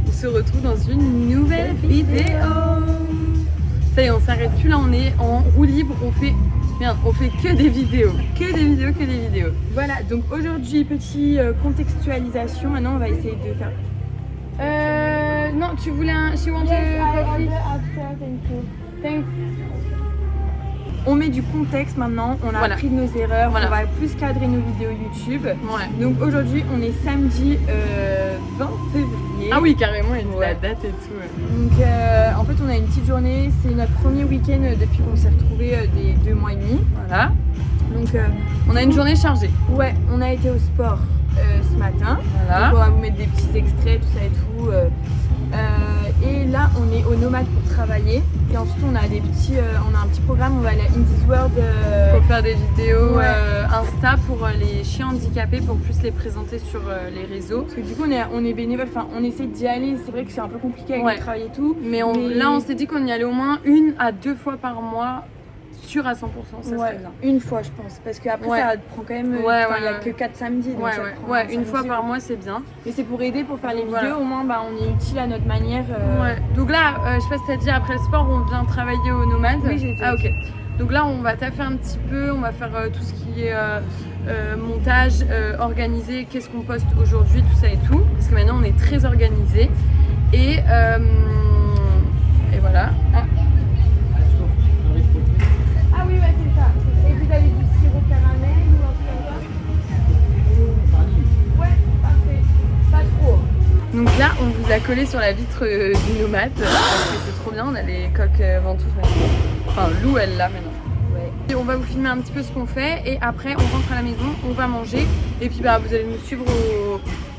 On se retrouve dans une nouvelle vidéo. Ça y est, on s'arrête plus là, on est en roue libre, on fait que des vidéos, que des vidéos. Voilà, donc aujourd'hui, petite contextualisation, maintenant on va essayer de faire... non, tu voulais un... She wanted coffee? Thanks. On met du contexte maintenant, on a appris de nos erreurs, on va plus cadrer nos vidéos YouTube. Donc aujourd'hui on est samedi 20 février. Ah oui, carrément, il dit la date et tout. Donc en fait on a une petite journée, c'est notre premier week-end depuis qu'on s'est retrouvés des 2 mois et demi. Voilà. Donc on a une journée chargée. Ouais, on a été au sport ce matin. Voilà. Donc on va vous mettre des petits extraits, tout ça et tout. Et là on est au Nomade pour travailler et ensuite on a des petits on a un petit programme, on va aller à In This World pour faire des vidéos Insta pour les chiens handicapés pour plus les présenter sur les réseaux, parce que du coup on est bénévole, enfin on essaie d'y aller, c'est vrai que c'est un peu compliqué avec le travail et tout, mais là on s'est dit qu'on y allait au moins 1 à 2 fois par mois. Sûr à 100%, ça serait bien. Une fois je pense, parce qu'après ça prend quand même, il n'y a que 4 samedis. Donc une fois par mois c'est bien. Mais c'est pour aider, pour faire les vidéos, au moins on est utile à notre manière. Donc là, je sais pas si t'as dit, après le sport on vient travailler au Nomade. Oui, j'ai dit. Ah ok. Donc là on va taffer un petit peu, on va faire tout ce qui est montage, organiser, qu'est-ce qu'on poste aujourd'hui, tout ça et tout. Parce que maintenant on est très organisé. Et voilà. Ah oui, c'est ça. Et vous avez du sirop caramel ou un truc comme ça? Ouais, parfait. Pas trop. Donc là, on vous a collé sur la vitre du Nomade parce que c'est trop bien, on a les coques ventouses maintenant. Enfin, Lou, elle l'a maintenant. Ouais. Et on va vous filmer un petit peu ce qu'on fait et après, on rentre à la maison, on va manger et puis vous allez nous suivre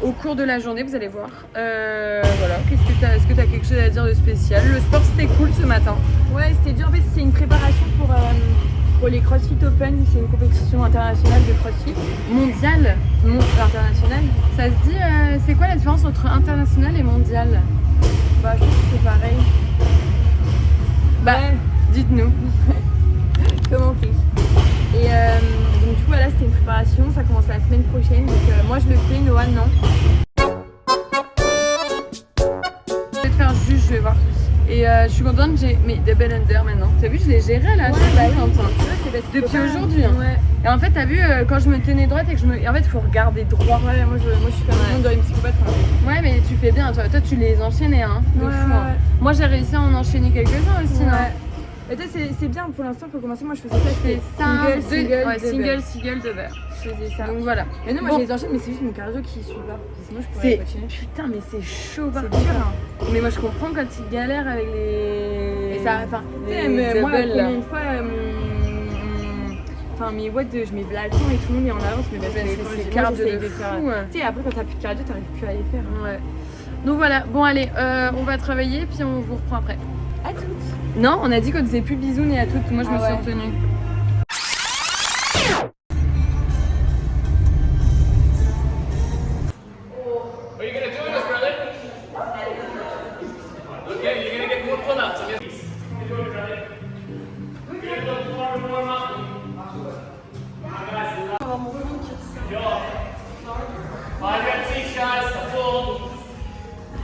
au cours de la journée, vous allez voir. Voilà. Est-ce que tu as quelque chose à dire de spécial? Le sport, c'était cool ce matin. Ouais, c'était dur. En fait, c'était une préparation pour les CrossFit Open. C'est une compétition internationale de CrossFit. Mondiale? Internationale. Ça se dit, c'est quoi la différence entre international et mondial? Bah, je pense que c'est pareil. Bah, dites-nous. Commentez. Et donc du coup, là, c'était une préparation. Ça commence la semaine prochaine. Donc moi, je le fais, Noah, non. Je vais te faire juge, je vais voir. Et je suis contente, j'ai double under maintenant. T'as vu, je l'ai géré là, je suis contente. Depuis aujourd'hui. Hein. Et en fait, t'as vu, quand je me tenais droite et que en fait, il faut regarder droit. Ouais, moi je suis comme un dans une psychopathe. Ouais, mais tu fais bien, toi tu les enchaînais, hein. De fou, hein. Moi, j'ai réussi à en enchaîner quelques-uns aussi, non? Et toi, c'est bien, pour l'instant, il faut commencer. Moi, je faisais ça, c'était single, double. Je faisais ça. Donc voilà. Mais non, moi, je les enchaîne, mais c'est juste mon cardio qui suit pas. Sinon, je pourrais continuer. Putain, mais c'est chaud, par contre. C'est dur, hein. Mais moi, je comprends quand ils galèrent avec les. Et ça, enfin, moi, combien de fois, enfin, mes watts, je mets de l'action et tout le monde est en avance, mais c'est cardio de fou. Tu sais, après, quand t'as plus de cardio, t'arrives plus à les faire. Ouais. Donc voilà, bon, allez, on va travailler, puis on vous reprend après. À toutes. Non, on a dit qu'on disait plus bisous ni à toutes. Moi, je me suis retenue.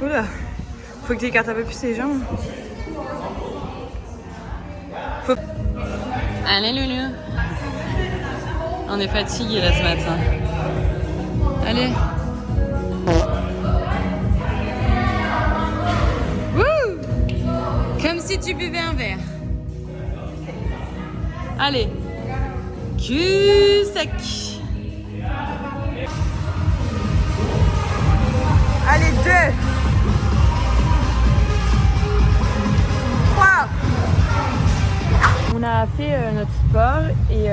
Oula, faut que tu écartes un peu plus les jambes. Allez Loulou. On est fatigué là ce matin. Allez. Wouh! Comme si tu buvais un verre. Allez. Cul sec. Allez, 2. 3. On a fait notre sport et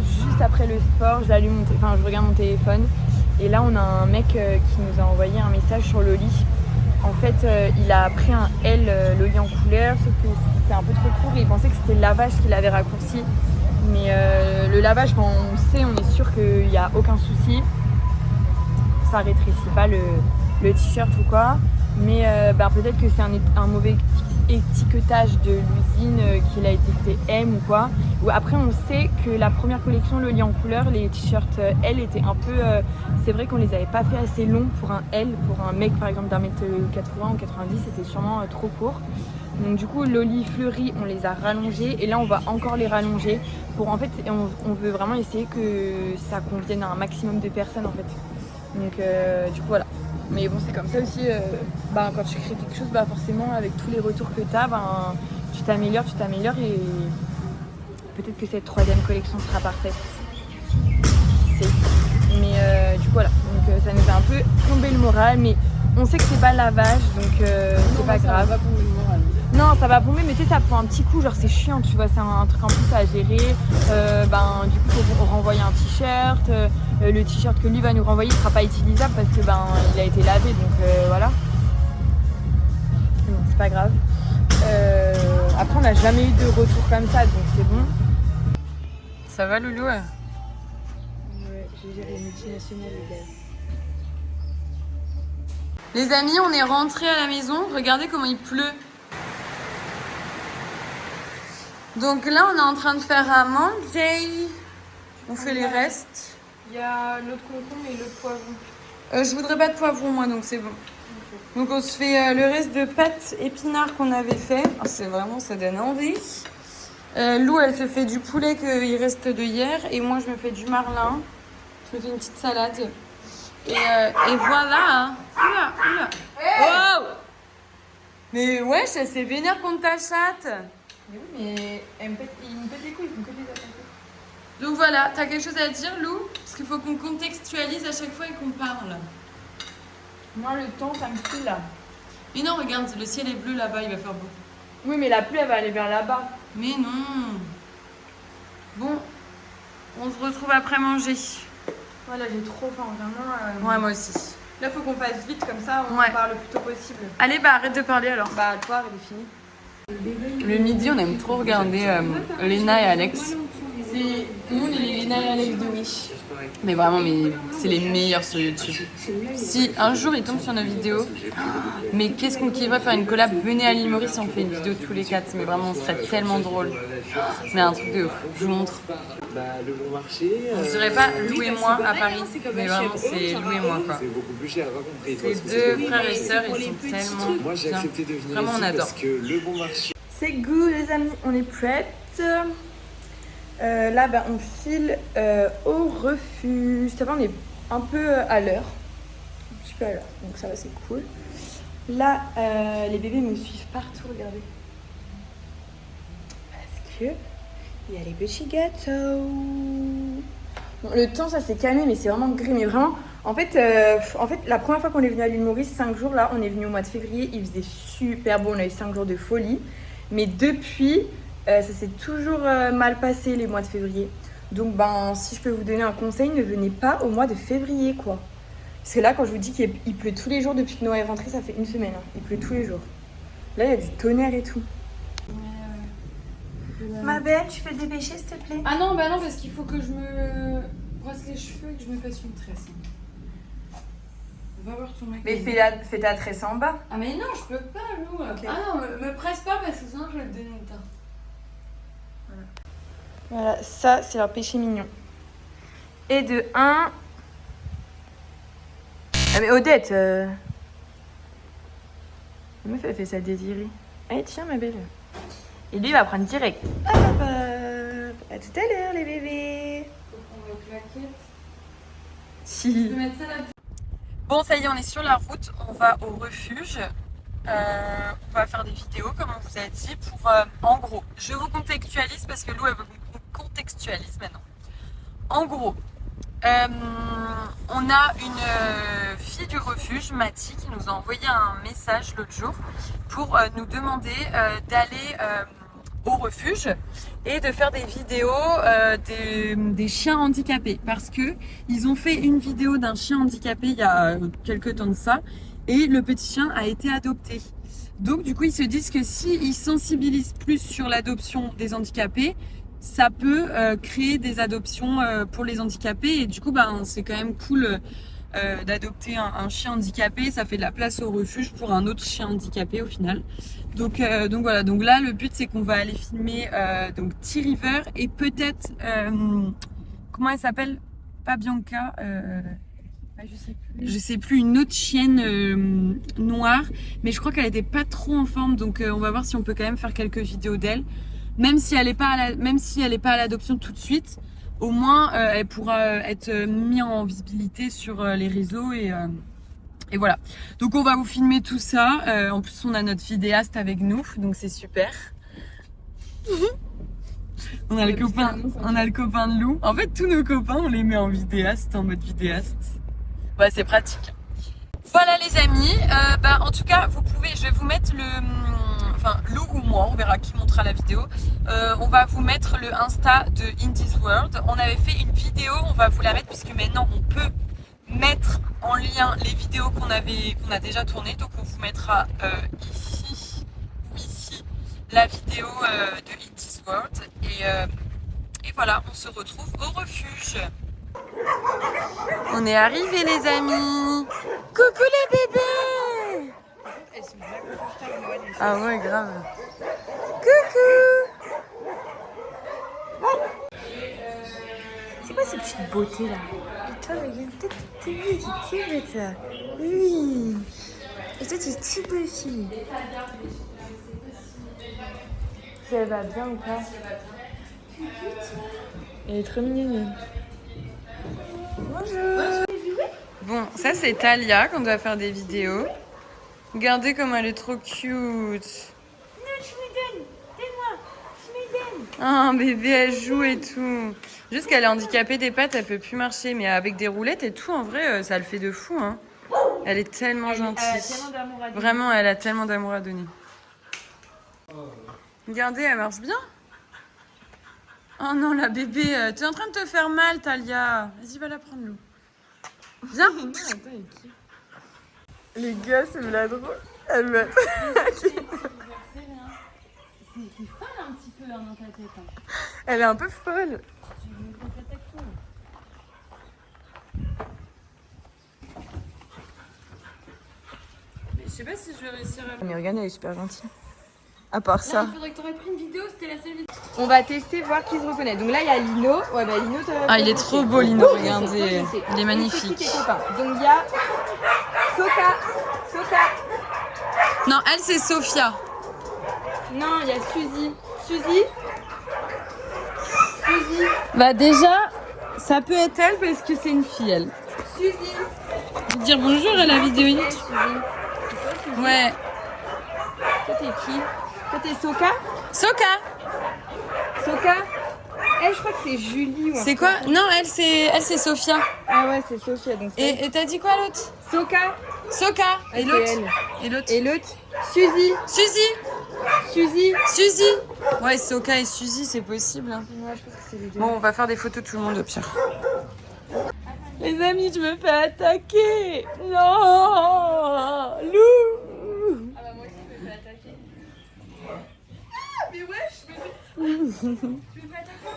juste après le sport, je regarde mon téléphone et là on a un mec qui nous a envoyé un message sur le lit. En fait, il a pris un L, le lit en couleur, sauf que c'est un peu trop court et il pensait que c'était le lavage qu'il avait raccourci. Mais le lavage, on est sûr qu'il n'y a aucun souci. Ça rétrécit pas le t-shirt ou quoi. Mais peut-être que c'est un mauvais étiquetage de l'usine qu'il a étiqueté M ou quoi. Ou après on sait que la première collection, le lit en couleur, les t-shirts L étaient un peu... c'est vrai qu'on les avait pas fait assez longs pour un L, pour un mec par exemple d'1m80 ou 90, c'était sûrement trop court. Donc du coup Loli Fleury on les a rallongés et là on va encore les rallonger pour en fait on veut vraiment essayer que ça convienne à un maximum de personnes en fait. Donc du coup voilà. Mais bon c'est comme ça aussi, quand tu crées quelque chose, forcément avec tous les retours que tu as, tu t'améliores et peut-être que cette troisième collection sera parfaite. Qui sait. Mais du coup voilà, donc ça nous a un peu plombé le moral, mais on sait que c'est pas lavage donc c'est pas grave. Ça va plomber le moral. Non, ça va plomber, mais tu sais, ça prend un petit coup, genre c'est chiant, tu vois, c'est un truc en plus à gérer. Du coup, faut renvoyer un t-shirt. Le t-shirt que lui va nous renvoyer, il sera pas utilisable parce que il a été lavé, donc voilà. Donc c'est pas grave. Après, on n'a jamais eu de retour comme ça, donc c'est bon. Ça va, Loulou? Ouais, j'ai géré les multinationales, les gars. Les amis, on est rentrés à la maison. Regardez comment il pleut. Donc là, on est en train de faire à manger. On fait les restes. Il y a l'autre concombre et l'autre poivron. Je voudrais pas de poivron, moi, donc c'est bon. Okay. Donc on se fait le reste de pâtes épinards qu'on avait fait. Oh, c'est vraiment, ça donne envie. Lou, elle se fait du poulet qu'il reste de hier. Et moi, je me fais du marlin. Je me fais une petite salade. Et voilà. Oula, oula. Hey, wow. Mais ouais, ça c'est vénère contre ta chatte. Mais oui, mais il me pète les couilles, ils font que des attaques. Donc voilà, t'as quelque chose à dire, Lou? Parce qu'il faut qu'on contextualise à chaque fois et qu'on parle. Moi, le temps, ça me saoule là. Mais non, regarde, le ciel est bleu là-bas, il va faire beau. Oui, mais la pluie, elle va aller vers là-bas. Mais non. Bon, on se retrouve après manger. Voilà, j'ai trop faim, vraiment. Ouais, moi aussi. Là, faut qu'on fasse vite, comme ça, on parle le plus tôt possible. Allez, arrête de parler alors. Le soir, il est fini. Le midi, on aime trop regarder Léna et Alex. Nous, on est les Léna et Alex de Wish. Mais vraiment, c'est les meilleurs sur YouTube. Si un jour ils tombent sur nos vidéos, mais qu'est-ce qu'on kifferait faire une collab? Venez à l'île Maurice si on fait une vidéo tous les quatre. Mais vraiment, on serait tellement drôle. C'est un truc de ouf. Je vous montre. Le bon marché. Je dirais pas Lou et moi à Paris, mais vraiment c'est Lou et moi quoi. C'est beaucoup plus cher, pas compris. C'est deux frères et sœurs, ils sont tellement Moi j'ai accepté de venir vraiment, on adore. parce que le bon marché. C'est good les amis, on est prêtes. Là on file au refuge. Ça va, on est un peu à l'heure. Un petit peu à l'heure, donc ça va, c'est cool. Là les bébés me suivent partout, regardez. Parce que il y a les petits gâteaux. Bon, le temps ça s'est calmé, mais c'est vraiment gris. Mais vraiment, en fait la première fois qu'on est venu à l'île Maurice, 5 jours là, on est venu au mois de février, il faisait super beau, on a eu 5 jours de folie. Mais depuis, ça s'est toujours mal passé les mois de février. Donc si je peux vous donner un conseil, ne venez pas au mois de février quoi. Parce que là, quand je vous dis qu'il pleut tous les jours depuis que Noah est rentré, ça fait une semaine. Hein. Il pleut tous les jours. Là, il y a du tonnerre et tout. Ma belle, tu peux te dépêcher s'il te plaît? Ah non, bah non, parce qu'il faut que je me brosse les cheveux et que je me fasse une tresse. Va voir ton mec. Mais fais ta tresse en bas. Ah mais non, je peux pas, Lou. Okay. Ah non, me presse pas parce que sinon je vais te donner le temps. Voilà, ça c'est leur péché mignon. Et de 1... Ah mais Odette La meuf elle fait ça désirer. Allez tiens ma belle. Et lui il va prendre direct. Hop, hop, hop. À tout à l'heure les bébés. Faut prendre la claquette. Si. Je peux mettre ça là. Bon ça y est, on est sur la route, on va au refuge. On va faire des vidéos comme on vous a dit pour en gros, je vous contextualise parce que Lou elle veut qu'on contextualise maintenant. En gros, on a une fille du refuge, Mathie, qui nous a envoyé un message l'autre jour pour nous demander d'aller au refuge et de faire des vidéos des chiens handicapés, parce que ils ont fait une vidéo d'un chien handicapé il y a quelques temps de ça et le petit chien a été adopté. Donc du coup ils se disent que s'ils sensibilisent plus sur l'adoption des handicapés, ça peut créer des adoptions pour les handicapés et du coup c'est quand même cool d'adopter un chien handicapé. Ça fait de la place au refuge pour un autre chien handicapé au final. Donc voilà, donc là le but c'est qu'on va aller filmer donc T-River et peut-être comment elle s'appelle? Pas Bianca, je sais plus, une autre chienne noire, mais je crois qu'elle était pas trop en forme, donc on va voir si on peut quand même faire quelques vidéos d'elle, même si elle est pas à l'adoption tout de suite, au moins elle pourra être mise en visibilité sur les réseaux et voilà. Donc on va vous filmer tout ça. En plus on a notre vidéaste avec nous, donc c'est super. On a le copain de Lou. En fait tous nos copains on les met en vidéaste, en mode vidéaste. Ouais, c'est pratique. Voilà les amis. En tout cas vous pouvez, je vais vous mettre Lou ou moi, on verra qui montera la vidéo. On va vous mettre le Insta de In This World. On avait fait une vidéo, on va vous la mettre puisque maintenant on peut mettre en lien les vidéos qu'on a déjà tournées. Donc on vous mettra ici ou ici la vidéo de In This World. Et voilà, on se retrouve au refuge. On est arrivés les amis. Coucou les bébés. Ah ouais, grave. Coucou. C'est quoi cette petite beauté là? Et toi, regarde, toi t'es cute ça. Oui. Et toi tu es petite belle fille. Ça va bien ou pas? Elle est trop mignonne. Bonjour. Bon, ça c'est Talia qu'on doit faire des vidéos. Regardez comme elle est trop cute. Non, je me donne. Donne-moi. Je me donne. Ah, bébé, elle joue et tout. Juste qu'elle est handicapée des pattes, elle peut plus marcher. Mais avec des roulettes et tout, en vrai, ça le fait de fou. Hein. Elle est tellement gentille. Elle a tellement d'amour à donner. Vraiment, elle a tellement d'amour à donner. Regardez, elle marche bien. Oh non, la bébé, tu es en train de te faire mal, Talia. Vas-y, va la prendre, Lou. Viens. Les gars, c'est me la drôle. Elle me... C'est folle un petit peu dans ta tête. Hein. Elle est un peu folle. Mais je sais pas si je vais réussir à... Mais regarde, elle est super gentille. À part ça. Il faudrait que t'aurais pris une vidéo, c'était la seule vidéo. On va tester, voir qui se reconnaît. Donc là, il y a Lino. Ouais, bah Lino, Ah, il est trop beau, Lino, regardez. Il est magnifique. Donc il y a Soka. Non, elle, c'est Sophia. Non, il y a Suzy. Bah déjà, ça peut être elle parce que c'est une fille, elle. Suzy. Je vais dire bonjour à la vidéo. Ouais. Toi, t'es qui? Toi, t'es Soka. Soka. Elle, je crois que c'est Julie. C'est quoi? Non, elle, c'est Sophia. Ah ouais, c'est Sophia. Donc Et t'as dit quoi l'autre? Soka. Et l'autre? Et l'autre? Suzy. Ouais, Soka et Suzy, c'est possible. Hein. Ouais, je pense que c'est les deux. Bon, on va faire des photos de tout le monde au pire. Les amis, je me fais attaquer. Non, Lou. Ah bah moi aussi, je me fais attaquer. Ah, mais wesh, Tu me fais attaquer?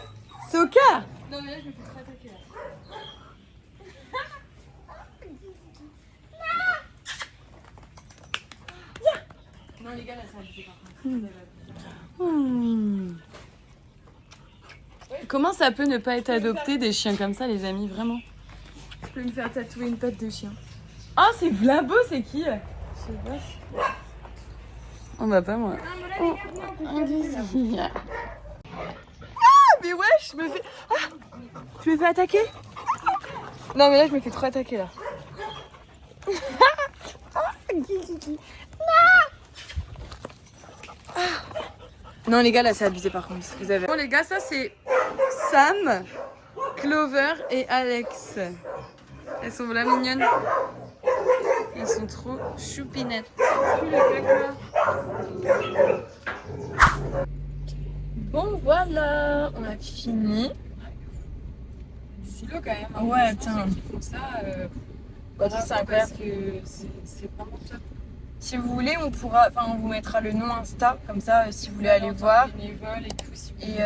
Soka. Non, mais là, je me fais trop attaquer là. Non, les gars, là, ça a abusé par contre. Comment ça peut ne pas être adopté des chiens comme ça, les amis, vraiment? Je peux me faire tatouer une patte de chien. Ah, c'est Blabo, c'est qui? Je sais pas. On va pas, moi. Ah, Mais wesh, je me fais attaquer. Non, mais là, je me fais trop attaquer là. Non, les gars, là, c'est abusé par contre. Vous avez... Bon, les gars, ça c'est Sam, Clover et Alex. Elles sont vraiment mignonnes. Elles sont trop choupinettes. Bon, voilà, on a fini. C'est lourd quand même. Ah ouais, tiens. Ceux qui font ça, Bah, c'est incroyable. parce que c'est vraiment top. Si vous voulez, on vous mettra le nom Insta, comme ça, si vous voulez aller voir. Bénévoles et tout, si vous Et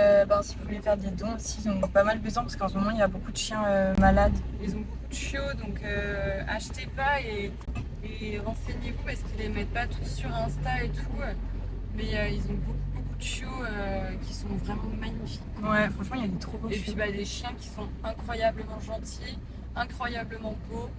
si vous voulez faire des dons aussi, ils ont pas mal besoin parce qu'en ce moment, il y a beaucoup de chiens malades. Ils ont beaucoup de chiots, donc achetez pas et renseignez-vous parce qu'ils les mettent pas tous sur Insta et tout. Mais ils ont beaucoup de chiots qui sont vraiment magnifiques. Ouais, franchement, il y a des trop beaux Et chiots. puis des chiens qui sont incroyablement gentils, incroyablement beaux.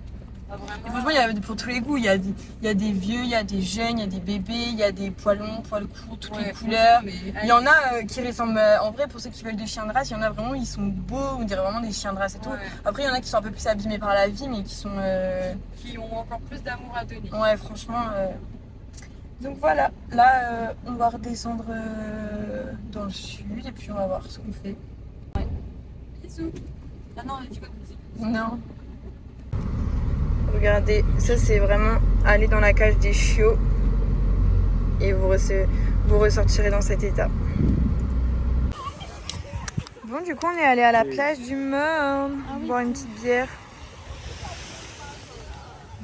Et franchement, il y a pour tous les goûts. Il y a des vieux, il y a des jeunes, il y a des bébés, il y a des poils longs, poils courts, toutes les couleurs. Il y en a qui ressemblent, en vrai, pour ceux qui veulent des chiens de race, il y en a vraiment, ils sont beaux, on dirait vraiment des chiens de race et tout. Ouais. Après, il y en a qui sont un peu plus abîmés par la vie, mais qui sont. Qui ont encore plus d'amour à donner. Ouais, franchement. Donc voilà, là, on va redescendre dans le sud et puis on va voir ce qu'on fait. Bisous. Ah non, on a dit quoi de musique? Non. Regardez, ça c'est vraiment aller dans la cage des chiots et vous ressortirez dans cet état. Bon, du coup, on est allé à la plage du Morne boire une petite bière.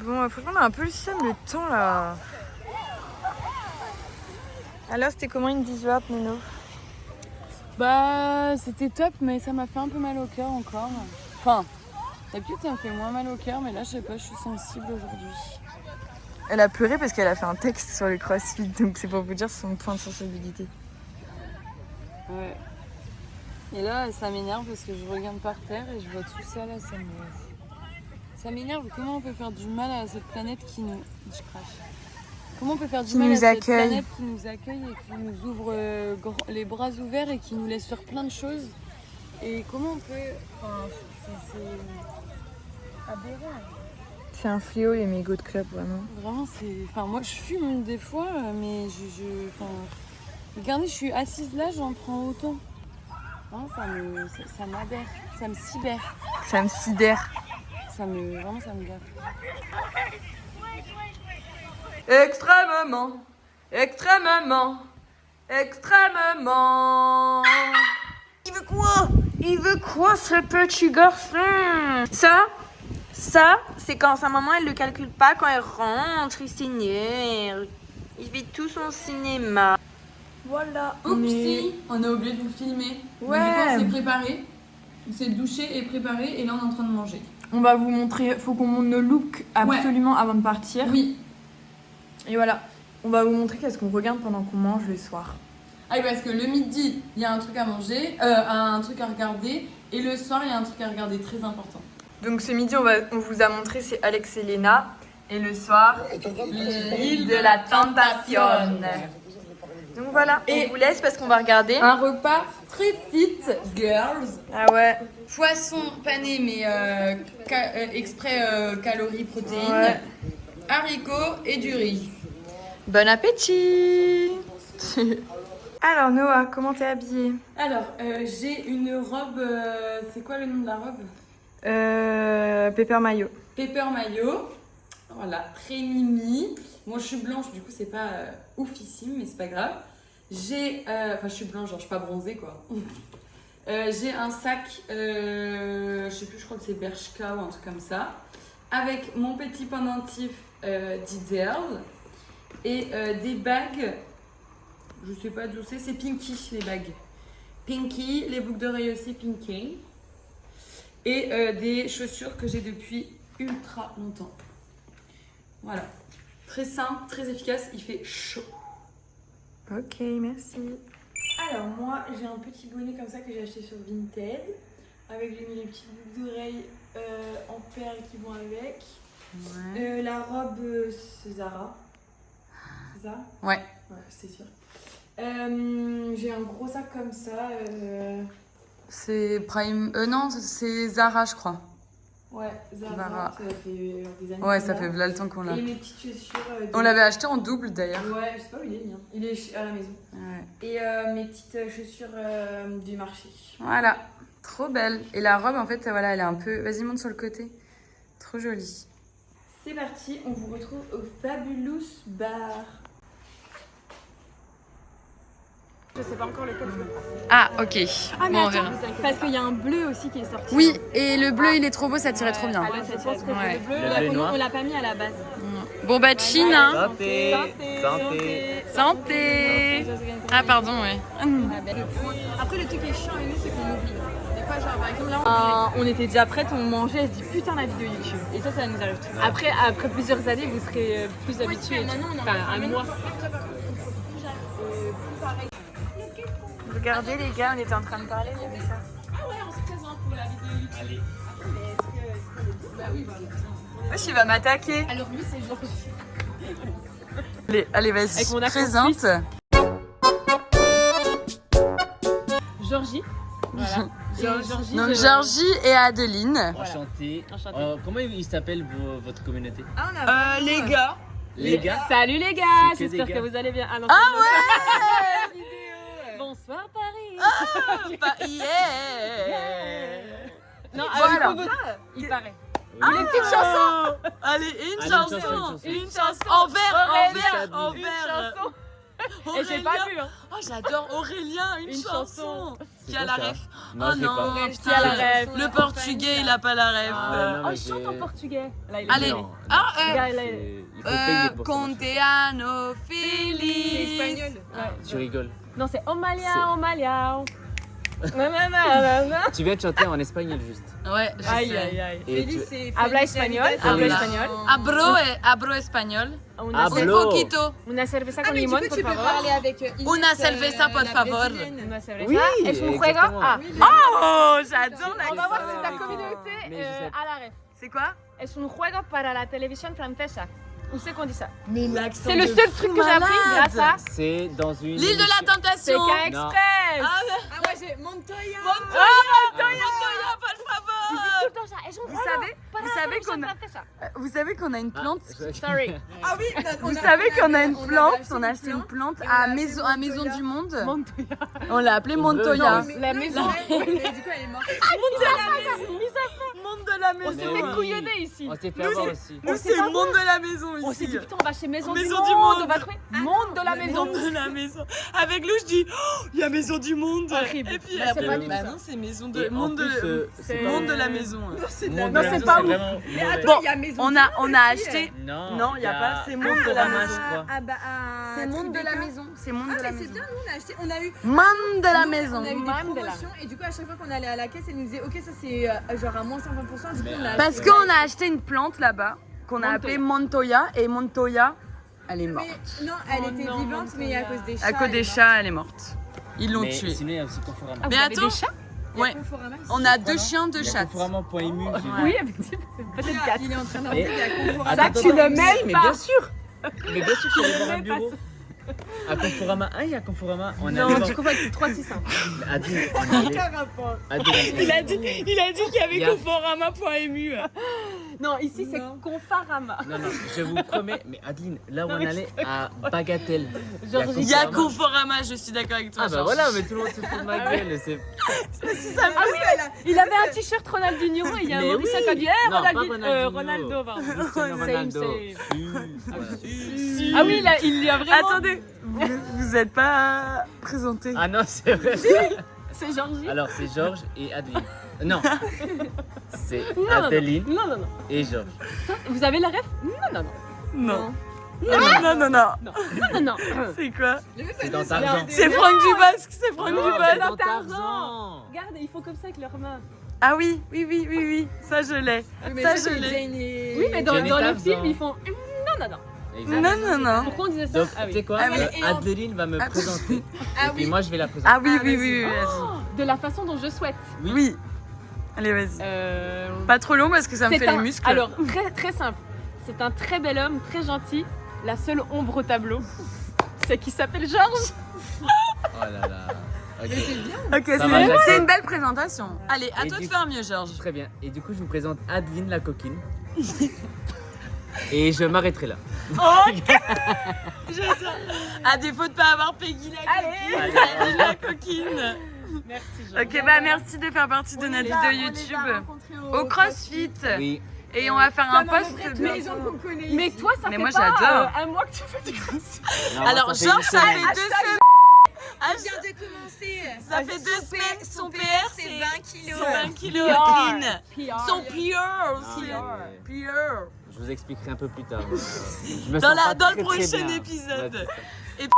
Bon, franchement, on a un peu le seum, le temps là. Alors, c'était comment une 18 Nino? Bah, c'était top, mais ça m'a fait un peu mal au cœur encore. Enfin, d'habitude ça me fait moins mal au cœur, mais là, je sais pas, je suis sensible aujourd'hui. Elle a pleuré parce qu'elle a fait un texte sur le crossfit, donc c'est pour vous dire son point de sensibilité. Ouais. Et là, ça m'énerve parce que je regarde par terre et je vois tout ça là, ça m'énerve. Comment on peut faire du mal à cette planète qui nous... Je crache. Comment on peut faire du mal à cette planète qui nous accueille et qui nous ouvre les bras ouverts et qui nous laisse faire plein de choses? Et comment on peut... Enfin, c'est aberrant. C'est un fléau les mégots de club, vraiment. Vraiment, c'est... Enfin, moi, je fume des fois, mais Enfin... Regardez, je suis assise là, j'en prends autant. Non, ça m'aberre, ça me sidère. Ça me sidère. Vraiment, ça me gaffe. Extrêmement, extrêmement, extrêmement. Il veut quoi? Il veut quoi ce petit garçon? Ça, c'est quand sa maman elle le calcule pas quand elle rentre, il s'énerve. Il vit tout son cinéma. Voilà. Oupsie, on a oublié de vous filmer. Ouais. Donc, du coup, on s'est préparé, on s'est douché et préparé, et là on est en train de manger. On va vous montrer, faut qu'on monte nos looks absolument avant de partir. Oui. Et voilà, on va vous montrer qu'est-ce qu'on regarde pendant qu'on mange le soir. Ah oui, parce que le midi, il y a un truc à manger, un truc à regarder, et le soir, il y a un truc à regarder très important. Donc ce midi, on vous a montré, c'est Alex et Léna. Et le soir, l'île de la Tentation. Donc voilà, on vous laisse parce qu'on va regarder. Un repas très fit, girls. Ah ouais. Poisson pané, mais exprès calories, protéines. Ouais. Haricots et du riz. Bon appétit. Alors Noah, comment t'es habillée? Alors, j'ai une robe, c'est quoi le nom de la robe? Pepper maillot. Pepper maillot. Voilà, très mimi. Moi je suis blanche, du coup c'est pas oufissime, mais c'est pas grave. Enfin je suis blanche, genre je suis pas bronzée quoi. J'ai un sac, je sais plus, je crois que c'est Bershka ou un truc comme ça. Avec mon petit pendentif d'Ideal. Et des bagues, je sais pas d'où c'est Pinky les bagues. Pinky, les boucles d'oreilles aussi Pinky. Et des chaussures que j'ai depuis ultra longtemps. Voilà. Très simple, très efficace, il fait chaud. Ok, merci. Alors moi, j'ai un petit bonnet comme ça que j'ai acheté sur Vinted. Avec j'ai mis les petites boucles d'oreilles en perles qui vont avec. Ouais. La robe, c'est Zara. C'est ça? Ouais. Ouais, c'est sûr. J'ai un gros sac comme ça. C'est Prime... non, c'est Zara, je crois. Ouais, Zara. Ça fait des années. Ouais, ça fait là le temps qu'on l'a. Et mes petites chaussures. On l'avait acheté en double d'ailleurs. Ouais, je sais pas où il est le mien. Il est à la maison. Ouais. Et mes petites chaussures du marché. Voilà, trop belle. Et la robe, en fait, voilà, elle est un peu... Vas-y, monte sur le côté. Trop jolie. C'est parti, on vous retrouve au Fabulous Bar. Je sais pas encore lequel je veux. Ah, ok. Ah, mais bon, attends, parce qu'il y a un bleu aussi qui est sorti. Oui, et le bleu, il est trop beau, ça tirait trop bien. Ah, là, ça tire trop bien. Ouais. Le bleu, on l'a pas mis à la base. Bon bah Chine, hein. Santé. Santé. Santé. Ah pardon, ouais. Après, le truc qui est chiant avec nous, c'est qu'on oublie. Des fois, genre, par exemple, là, on était déjà prête, on mangeait, elle se dit putain, la vidéo YouTube. Et ça nous arrive tout. Après plusieurs années, vous serez plus habitués. Enfin, un mois. Regardez, les gars, on était en train de parler, il y avait ça. Ah ouais, on se présente pour la vidéo YouTube. Allez. Bah oui, wesh, il va m'attaquer. Alors, lui, c'est Georgie. Allez vas-y, Avec mon accent présente. suisse. Georgie. Voilà. Georgie. Donc Georgie et Adeline. Enchanté. Enchanté. Comment il s'appelle votre communauté? Les gars. Les gars. Salut les gars, C'est que j'espère des que gars. vous allez bien. Ah, non, Ah ouais. Bonsoir Paris. Bah, yeah. Non, Voilà. il paraît. Oui. Une petite chanson. Allez, une Allez, chanson. une chanson. En verre, en Une verre. chanson. Et j'ai pas vu. Hein. Oh, j'adore Aurélien, une chanson. chanson. Qui a la quoi ça? ref? Non, Oh je l'ai non, pas. putain, Qui a la ref? le portugais, il a pas la ref. non, Oh, mais chante en j'ai- portugais. Là, il est Allez. Non, Ah, Là, il c'est- est- il faut payer pour ça. Conteano feliz. Ouais. Tu rigoles. Non, c'est Omalia, C'est- Omalia. Nanana. Tu viens de chanter en espagnol juste. Ouais, je Aïe, sais. aïe, aïe. Et tu... Habla espagnol, habla espagnol. Abro espagnol. Una, Hablo. Un poquito. una cerveza con mais du limón, coup, por tu peux favor. parler avec Inès, Una cerveza, por la favor. brésilienne. Una cerveza. Oui, Es un juego. exactement. Ah, Oh, j'adore on va voir ça si ta avec- communauté mais je sais a la ref. C'est quoi? Es un juego para la televisión francesa. Où c'est qu'on dit ça? Mais l'accent. C'est le seul truc que j'ai appris grâce à C'est dans une... L'île de la CK tentation. Express. Ah, moi j'ai Montoya. Montoya, por Ils disent favor. tout le temps ça. Es un juego para la savez televisión qu'on a- francesa. Vous savez qu'on a une plante? Sorry. Ah oui, Vous savez qu'on a une plante? On a acheté une plante à Maison du Monde. Montoya. On l'a appelée Une Montoya. vraie La maison. Mais du coup, elle est morte. Monde de la On maison. s'est fait couillonner ici. On s'est fait avoir aussi. Nous, c'est le monde de la maison On s'est ici. dit putain on va chez Maison, Maison du du Monde. Monde. On va trouver Monde de la Maison. Monde de la maison. Avec Lou, je dis, oh, il y a Maison du Monde. Horrible. Et puis Bah, c'est après, pas du tout bah ça. non, c'est Maison Et de en Monde plus, de c'est pas- Monde de la maison. Monde Non, de la c'est maison, pas ouf. vraiment Mais mauvais. attends, il y a Maison On du a Monde acheté. Non, Non, il y a pas, c'est Monde de la Conforama, maison. je crois. Ah bah, à C'est Monde de la Tribeca. maison. C'est Monde Ah, de la mais c'est maison. bien, nous on a acheté, on a eu. Monde de la nous, maison. On a eu des Même de la- promotions et du coup, à chaque fois qu'on allait à la caisse, elle nous disait, ok, ça c'est genre à moins 50%. Du coup, on a Parce acheté. qu'on a acheté une plante là-bas qu'on a appelée Montoya et Montoya, elle est morte. Mais non, elle Oh était non, vivante, mais à Montoya. cause des chats. À cause elle des est chats, elle est morte. Ils l'ont Mais tuée. sinon, il y a aussi Conforama. Ah, Mais vous avez attends. des chats? morte. Il y a Ouais. Conforama ici. On a 2 chiens, 2 Il y a chats. Conforama.mu. j'ai vu. Oui, effectivement. Peut-être 4. Il est en train Et- d'inventer, il y a Conforama. Attends, Ça, tu attends, le si, mêles mais pas. bien sûr. Mais bien sûr, je suis allé voir un Mais pas bureau. À Conforama 1, il y a Conforama. On Non, allait tu voir. confonds avec 365. Adil, on allait. rapport. Adil, Il a dit qu'il y avait Il y a- Conforama.mu. Non, ici c'est Non. Confarama. Non, non, je vous promets, mais Adeline, là où Non, on mais allait, à Bagatelle. Genre, Il y a Conforama, je suis d'accord avec toi. Ah bah Georges. voilà, mais tout le monde se fout de ma gueule. C'est... Ah oui, il avait un t-shirt Ronaldinho et il y a un Mais Maurice oui. qui a dit hey, Non, pas Ronaldinho, Ronaldinho. Ronaldo, pardon. Cristiano Same, Ronaldo. same. Si. Ah oui, il lui a vraiment. Attendez, vous êtes pas présenté. Ah non, c'est vrai. C'est Georgie. Alors, c'est Georges et Adeline. Non, c'est Non, non, Adeline non, non, non. et Georges. Vous avez la ref? Non, non, Non. Non, non, non. non, non. C'est quoi? C'est dans Tarzan. C'est Franck Dubosc, c'est Franck Non, Dubosc. c'est dans Tarzan. Tarzan. Regarde, ils font comme ça avec leurs mains. Ah oui, oui, oui, oui, oui. Ça, je l'ai. Mais Ça, ça, je c'est l'ai. Jane et. Oui, mais dans Jenny le Tarzan. film, ils font non, non, non. Exact. Non, non, non. Pourquoi on disait ça? Donc, Ah tu sais oui. quoi Ah oui, et en- Adeline va me Ah. présenter. Et Ah puis oui. moi, je vais la présenter. Ah oui, Ah, oui, vas-y. oui, oui, vas-y. De la façon dont je souhaite. Oui. Allez, vas-y. Euh... Pas trop long parce que ça me C'est fait un- les muscles. Alors, très, très simple. C'est un très bel homme, très gentil. La seule ombre au tableau, c'est qu'il s'appelle Georges. Oh là là. Ok. Ok, Ça va, j'accepte. c'est une belle présentation. Allez, à Et toi de du- faire mieux, Georges. Très bien. Et du coup, je vous présente Adeline la coquine. Et je m'arrêterai là. J'adore. À défaut de pas avoir Peggy la Allez. coquine. Peggy la coquine. Merci Georges. Ok, bah merci de faire partie de notre vidéo YouTube au CrossFit. Oui. Et on va faire un post. Mais les gens qu'on connaît. Mais ici. toi, ça Mais fait moi, pas j'adore. un mois que tu fais du crossfit. Non, Alors, ça fait une Georges, ça semaine. fait 2 semaines. Ah, Je viens de commencer. ça fait 2 semaines. Son PR, c'est c'est 20 kilos. 20 kilos PR. clean. PR. Son PR aussi. Ah, PR. Je vous expliquerai un peu plus tard. Je me Dans sens pas le très, très prochain bien. épisode. Ouais, c'est ça.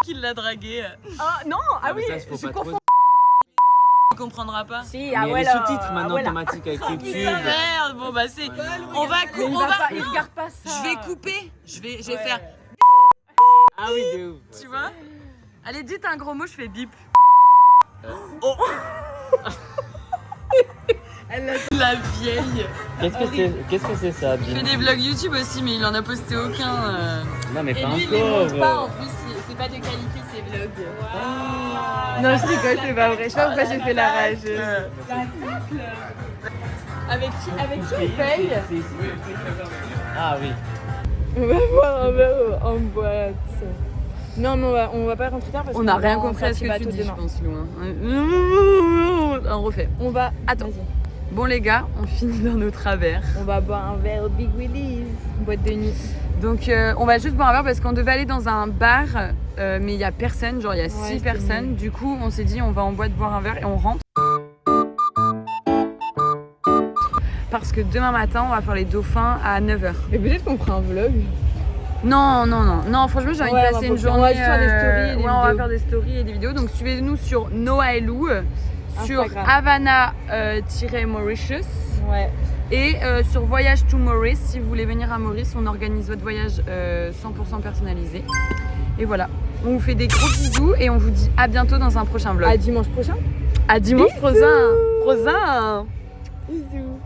Qui l'a dragué. Ah non, ah mais oui, ça, faut je pas confonds. trop- Tu comprendras pas. Si, Mais il y a les sous-titres maintenant automatiques avec YouTube. Putain, merde, bon bah c'est. Ouais, On va Mais il, on va va. pas, il regarde pas ça. Je vais couper. Je vais faire. Ah oui, de ouf. Tu vois? Allez, dites un gros mot, je fais bip. Oh. La vieille. Qu'est-ce que c'est ça, Il fait des vlogs YouTube aussi, mais il en a posté aucun. Non, mais Et pas lui, il les encore. montre pas en plus, c'est pas de qualité ces vlogs. Non, je rigole, c'est pas vrai. Je sais pas pourquoi j'ai fait la rage. Avec qui il paye? Ah oui. On va boire un verre en boîte. Non, mais on va pas rentrer tard parce On qu'on n'a va rien en compris à ce sortie que tu bateau dis, je demain. pense, loin. On refait. On va. Attends. Vas-y. Bon les gars, on finit dans nos travers. On va boire un verre au Big Willy's, boîte de nuit. Donc on va juste boire un verre parce qu'on devait aller dans un bar, mais il y a personne, genre il y a 6 c'était personnes. nul. Du coup, on s'est dit on va en boîte boire un verre et on rentre. Parce que demain matin, on va faire les dauphins à 9h. Mais peut-être qu'on fera un vlog. Non, franchement, j'ai envie Ouais, de on passer va une faire- on journée. va juste faire des stories et des ouais, on va vidéos. faire des stories et des vidéos. Donc suivez-nous sur Noah et Lou, sur Instagram. Havana-Mauritius. Ouais. Et sur Voyage to Maurice, si vous voulez venir à Maurice, on organise votre voyage 100% personnalisé. Et voilà, on vous fait des gros bisous et on vous dit à bientôt dans un prochain vlog. À dimanche prochain. À dimanche prochain. Bisous.